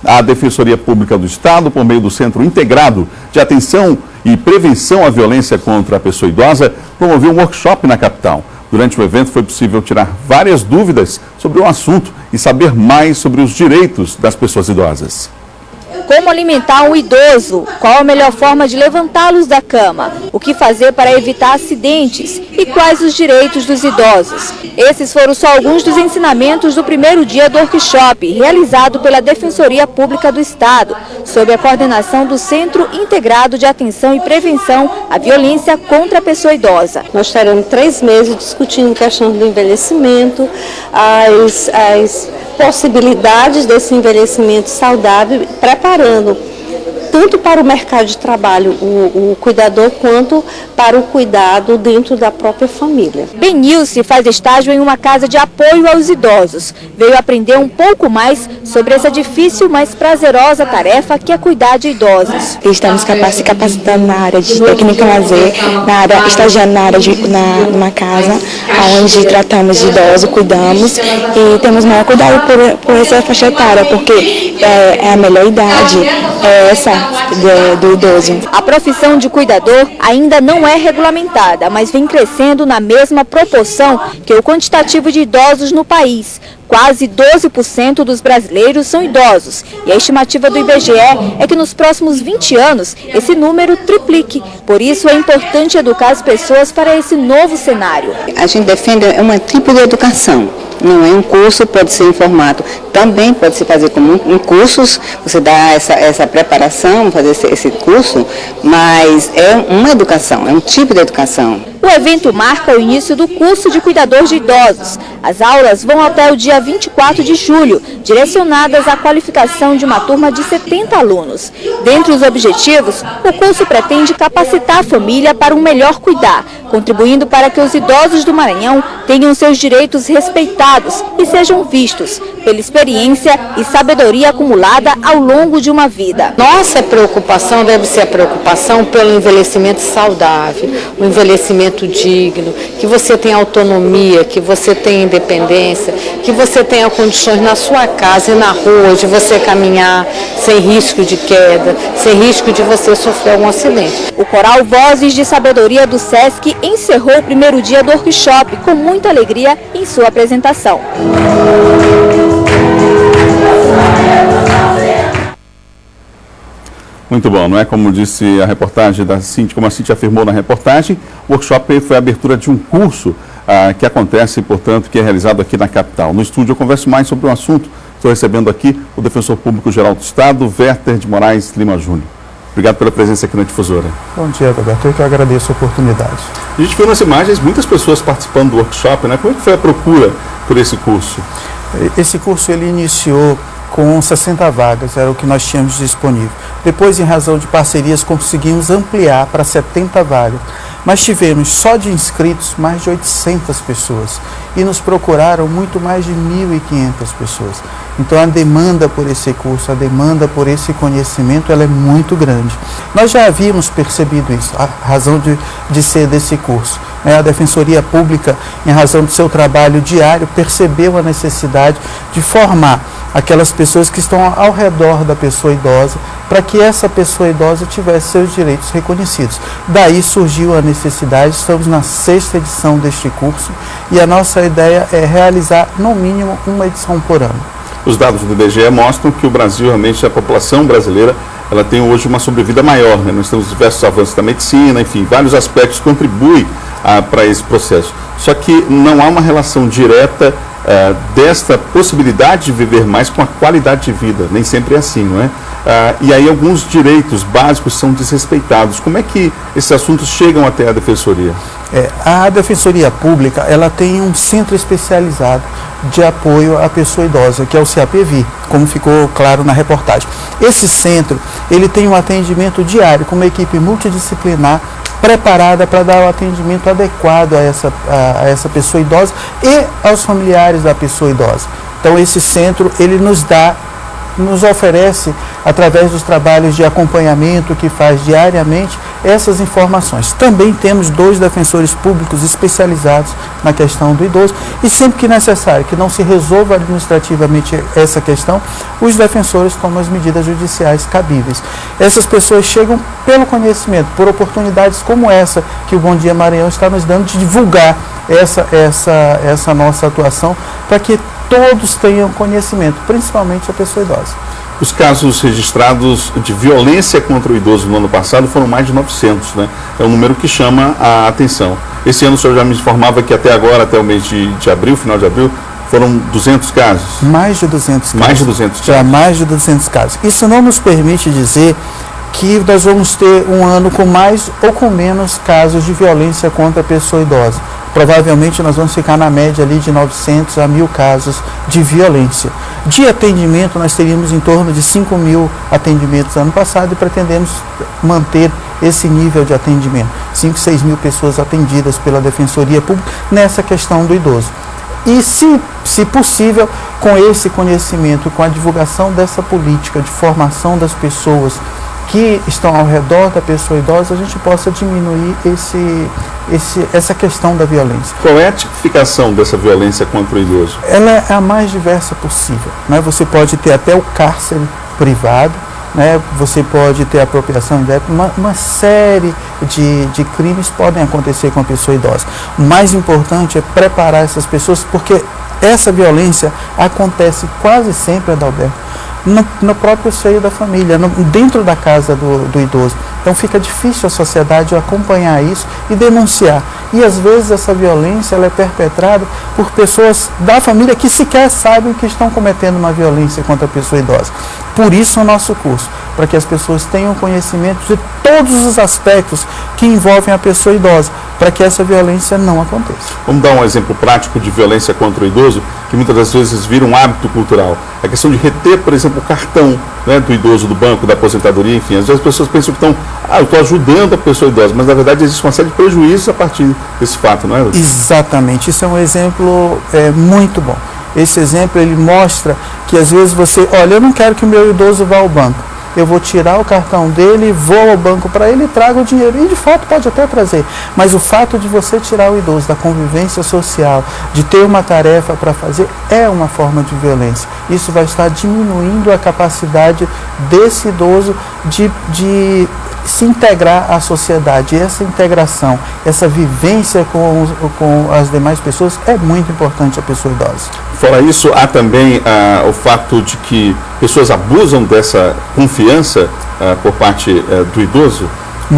A Defensoria Pública do Estado, por meio do Centro Integrado de Atenção e Prevenção à Violência contra a Pessoa Idosa, promoveu um workshop na capital. Durante o evento foi possível tirar várias dúvidas sobre o assunto e saber mais sobre os direitos das pessoas idosas. Como alimentar um idoso? Qual a melhor forma de levantá-los da cama? O que fazer para evitar acidentes? E quais os direitos dos idosos? Esses foram só alguns dos ensinamentos do primeiro dia do workshop, realizado pela Defensoria Pública do Estado, sob a coordenação do Centro Integrado de Atenção e Prevenção à Violência contra a Pessoa Idosa. Nós teremos 3 meses discutindo questões do envelhecimento, as possibilidades desse envelhecimento saudável, preparando tanto para o mercado de trabalho o cuidador, quanto para o cuidado dentro da própria família. Benilce faz estágio em uma casa de apoio aos idosos. Veio aprender um pouco mais sobre essa difícil, mas prazerosa tarefa que é cuidar de idosos. Estamos se capacitando na área de técnica lazer, estagiando na área numa casa onde tratamos de idosos, cuidamos e temos maior cuidado por essa faixa etária, porque é a melhor idade, essa do idoso. A profissão de cuidador ainda não é regulamentada, mas vem crescendo na mesma proporção que o quantitativo de idosos no país. Quase 12% dos brasileiros são idosos e a estimativa do IBGE é que nos próximos 20 anos esse número triplique. Por isso é importante educar as pessoas para esse novo cenário. A gente defende um tipo de educação. Não é um curso, pode ser em formato, também pode se fazer como em cursos, você dá essa preparação, fazer esse curso, mas é uma educação, é um tipo de educação. O evento marca o início do curso de cuidador de idosos. As aulas vão até o dia 24 de julho, direcionadas à qualificação de uma turma de 70 alunos. Dentre os objetivos, o curso pretende capacitar a família para um melhor cuidar, contribuindo para que os idosos do Maranhão tenham seus direitos respeitados e sejam vistos pela experiência e sabedoria acumulada ao longo de uma vida. Nossa preocupação deve ser a preocupação pelo envelhecimento saudável, o envelhecimento digno, que você tenha autonomia, que você tenha independência, que você tenha condições na sua casa e na rua de você caminhar sem risco de queda, sem risco de você sofrer algum acidente. O coral Vozes de Sabedoria do SESC encerrou o primeiro dia do workshop com muita alegria em sua apresentação. Muito bom, não é? Como disse a reportagem da Cintia, como a Cintia afirmou na reportagem, o workshop foi a abertura de um curso que acontece, portanto, que é realizado aqui na capital. No estúdio eu converso mais sobre o assunto. Estou recebendo aqui o Defensor Público Geral do Estado, Werther de Moraes Lima Júnior. Obrigado pela presença aqui na Difusora. Bom dia, Roberto. Eu que agradeço a oportunidade. A gente viu nas imagens muitas pessoas participando do workshop, né? Como é que foi a procura por esse curso? Esse curso ele iniciou com 60 vagas, era o que nós tínhamos disponível. Depois, em razão de parcerias, conseguimos ampliar para 70 vagas. Mas tivemos só de inscritos mais de 800 pessoas e nos procuraram muito mais de 1.500 pessoas. Então a demanda por esse curso, a demanda por esse conhecimento, ela é muito grande. Nós já havíamos percebido isso, a razão de ser desse curso. A Defensoria Pública, em razão do seu trabalho diário, percebeu a necessidade de formar aquelas pessoas que estão ao redor da pessoa idosa, para que essa pessoa idosa tivesse seus direitos reconhecidos. Daí surgiu a necessidade, estamos na 6ª edição deste curso e a nossa ideia é realizar no mínimo uma edição por ano. Os dados do IBGE mostram que o Brasil, realmente, a população brasileira, ela tem hoje uma sobrevida maior, né? Nós temos diversos avanços da medicina, enfim, vários aspectos contribuem para esse processo. Só que não há uma relação direta desta possibilidade de viver mais com a qualidade de vida. Nem sempre é assim, não é? E aí alguns direitos básicos são desrespeitados. Como é que esses assuntos chegam até a Defensoria? A Defensoria Pública, ela tem um centro especializado de apoio à pessoa idosa, que é o CAPVI, como ficou claro na reportagem. Esse centro, ele tem um atendimento diário com uma equipe multidisciplinar preparada para dar o atendimento adequado a essa pessoa idosa e aos familiares da pessoa idosa. Então esse centro, ele nos oferece, através dos trabalhos de acompanhamento que faz diariamente, essas informações. Também temos 2 defensores públicos especializados na questão do idoso e sempre que necessário, que não se resolva administrativamente essa questão, os defensores tomam as medidas judiciais cabíveis. Essas pessoas chegam pelo conhecimento, por oportunidades como essa que o Bom Dia Maranhão está nos dando de divulgar essa nossa atuação para que todos tenham conhecimento, principalmente a pessoa idosa. Os casos registrados de violência contra o idoso no ano passado foram mais de 900, né? É um número que chama a atenção. Esse ano o senhor já me informava que até agora, até o mês de abril, final de abril, foram 200 casos. Mais de 200 casos. Mais de 200 casos. Já mais de 200 casos. Isso não nos permite dizer que nós vamos ter um ano com mais ou com menos casos de violência contra a pessoa idosa. Provavelmente nós vamos ficar na média ali de 900 a 1.000 casos de violência. De atendimento, nós teríamos em torno de 5.000 atendimentos ano passado e pretendemos manter esse nível de atendimento. 5, 6.000 pessoas atendidas pela Defensoria Pública nessa questão do idoso. E, se possível, com esse conhecimento, com a divulgação dessa política de formação das pessoas que estão ao redor da pessoa idosa, a gente possa diminuir essa questão da violência. Qual é a tipificação dessa violência contra o idoso? Ela é a mais diversa possível, né? Você pode ter até o cárcere privado, né? Você pode ter apropriação indébita, uma série de crimes podem acontecer com a pessoa idosa. O mais importante é preparar essas pessoas, porque essa violência acontece quase sempre, Adalberto, no próprio seio da família, dentro da casa do idoso. Então fica difícil a sociedade acompanhar isso e denunciar. E às vezes essa violência ela é perpetrada por pessoas da família que sequer sabem que estão cometendo uma violência contra a pessoa idosa. Por isso o nosso curso, para que as pessoas tenham conhecimento de todos os aspectos que envolvem a pessoa idosa, para que essa violência não aconteça. Vamos dar um exemplo prático de violência contra o idoso, que muitas das vezes vira um hábito cultural. A questão de reter, por exemplo, o cartão, né, do idoso, do banco, da aposentadoria, enfim. Às vezes as pessoas pensam que eu estou ajudando a pessoa idosa, mas na verdade existe uma série de prejuízos a partir desse fato, não é? Exatamente, isso é um exemplo muito bom. Esse exemplo ele mostra que às vezes você, olha, eu não quero que o meu idoso vá ao banco. Eu vou tirar o cartão dele, vou ao banco para ele e trago o dinheiro. E de fato pode até trazer. Mas o fato de você tirar o idoso da convivência social, de ter uma tarefa para fazer, é uma forma de violência. Isso vai estar diminuindo a capacidade desse idoso de se integrar à sociedade. E essa integração, essa vivência com as demais pessoas é muito importante à pessoa idosa. Fora isso, há também o fato de que pessoas abusam dessa confiança por parte do idoso.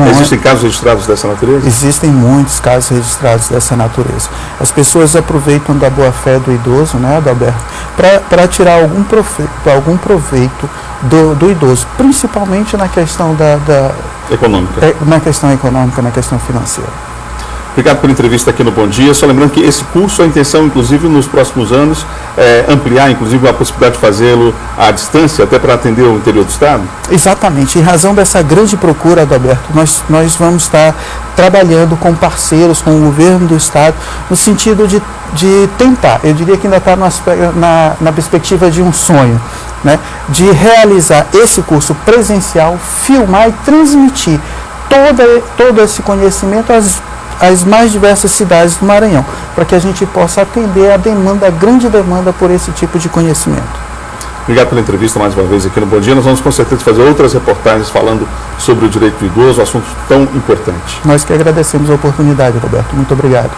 Existem casos registrados dessa natureza? Existem muitos casos registrados dessa natureza. As pessoas aproveitam da boa-fé do idoso, né, Adalberto, para tirar algum proveito do idoso, principalmente na questão econômica. Na questão econômica, na questão financeira. Obrigado pela entrevista aqui no Bom Dia. Só lembrando que esse curso, a intenção, inclusive, nos próximos anos, é ampliar, inclusive, a possibilidade de fazê-lo à distância, até para atender o interior do Estado? Exatamente. Em razão dessa grande procura, Adalberto, nós vamos estar trabalhando com parceiros, com o governo do Estado, no sentido de tentar, eu diria que ainda está na perspectiva de um sonho, né, de realizar esse curso presencial, filmar e transmitir todo esse conhecimento às mais diversas cidades do Maranhão, para que a gente possa atender a grande demanda por esse tipo de conhecimento. Obrigado pela entrevista mais uma vez aqui no Bom Dia. Nós vamos com certeza fazer outras reportagens falando sobre o direito do idoso, um assunto tão importante. Nós que agradecemos a oportunidade, Roberto. Muito obrigado.